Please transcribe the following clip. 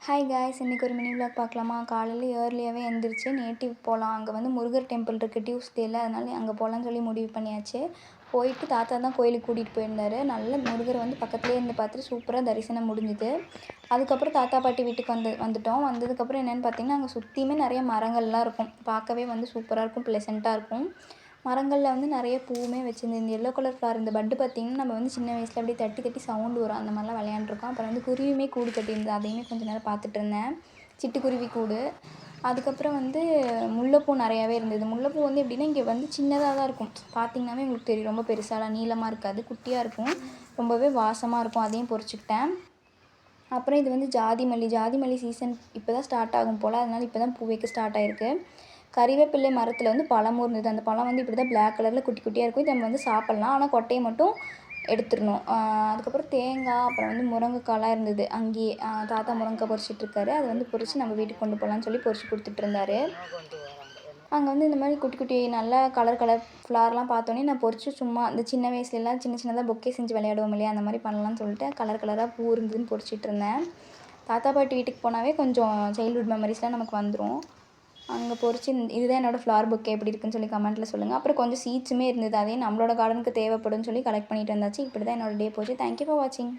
Hi guys, இன்றைக்கி ஒரு mini vlog பார்க்கலாமா? காலையில் ஏர்லியாகவே எழுந்திரிச்சு நேட்டிவ் போகலாம். அங்கே வந்து முருகர் டெம்பிள் இருக்குது டியூஸ்டேயில், அதனால அங்கே போகலான்னு சொல்லி முடிவு பண்ணியாச்சு. போயிட்டு தாத்தா தான் கோயிலுக்கு கூட்டிகிட்டு போயிருந்தார். நல்ல முருகரை வந்து பக்கத்துலேயே இருந்து பார்த்துட்டு சூப்பராக தரிசனம் முடிஞ்சுது. அதுக்கப்புறம் தாத்தா பாட்டி வீட்டுக்கு வந்துட்டோம். வந்ததுக்கப்புறம் என்னென்னு பார்த்தீங்கன்னா, அங்கே சுற்றியுமே நிறைய மரங்கள்லாம் இருக்கும். பார்க்கவே வந்து சூப்பராக இருக்கும், ப்ளசண்ட்டாக இருக்கும். மரங்களில் வந்து நிறைய பூவுமே வச்சுருந்து இந்த எல்லோ கலர் ஃப்ளார் இந்த பட்டு பார்த்திங்கன்னா நம்ம வந்து சின்ன வயசில் அப்படியே தட்டி தட்டி சவுண்டு வரும், அந்த மாதிரிலாம் விளையாண்டுருக்கோம். அப்புறம் வந்து குருவியுமே கூடு கட்டியிருந்தது, அதையுமே கொஞ்சம் நேரம் பார்த்துட்டு இருந்தேன், சிட்டுக்குருவி கூடு. அதுக்கப்புறம் வந்து முல்லைப்பூ நிறையாவே இருந்தது. முல்லைப்பூ வந்து எப்படின்னா இங்கே வந்து சின்னதாக தான் இருக்கும், பார்த்திங்கனாவே உங்களுக்கு தெரியும், ரொம்ப பெருசாலாம் நீளமாக இருக்காது, குட்டியாக இருக்கும், ரொம்பவே வாசமாக இருக்கும். அதையும் பொறிச்சிக்கிட்டேன். அப்புறம் இது வந்து ஜாதி மல்லி சீசன் இப்போ தான் ஸ்டார்ட் ஆகும் போல், அதனால் இப்போ தான் பூ வைக்க ஸ்டார்ட் ஆகிருக்கு. கறிவேப்பிள்ளை மரத்தில் வந்து பழமும் இருந்தது. அந்த பழம் வந்து இப்படி தான் பிளாக் கலரில் குட்டி குட்டியாக இருக்கும். இதை நம்ம வந்து சாப்பிட்லாம், ஆனால் கொட்டையை மட்டும் எடுத்துடணும். அதுக்கப்புறம் தேங்காய், அப்புறம் வந்து முருங்கைக்காலாம் இருந்தது அங்கேயே. தாத்தா முருங்கைக்காய் பொறிச்சிட்ருக்காரு, அதை வந்து பொறிச்சு நம்ம வீட்டுக்கு கொண்டு போகலான்னு சொல்லி பொறிச்சு கொடுத்துட்ருந்தாரு. அங்கே வந்து இந்த மாதிரி குட்டி குட்டி நல்லா கலர் ஃப்ளார்லாம் பார்த்தோன்னே நான் பொறிச்சு சும்மா இந்த சின்ன வயசுலலாம் சின்ன சின்னதாக பொக்கே செஞ்சு விளையாடுவோம் இல்லையா, அந்த மாதிரி பண்ணலான்னு சொல்லிட்டு கலர் கலராக பூ இருந்ததுன்னு பொறிச்சிட்ருந்தேன். தாத்தா பாட்டி வீட்டுக்கு போனாவே கொஞ்சம் சைல்ட்ஹுட் மெமரிஸ்லாம் நமக்கு வந்துடும். அங்கே பொறிச்சு இதுதான் என்னோடய ஃப்ளார் பொக்கே எப்படி இருக்குன்னு சொல்லி கமெண்ட்டில் சொல்லுங்கள். அப்புறம் கொஞ்சம் சீட்ஸுமே இருந்தது, அதையும் நம்மளோட கார்டனுக்கு தேவைப்படும்னு சொல்லி கலெக்ட் பண்ணிட்டு வந்தாச்சு. இப்படி தான் என்னோடய டே போச்சு. தேங்க்யூ ஃபார் வாட்சிங்.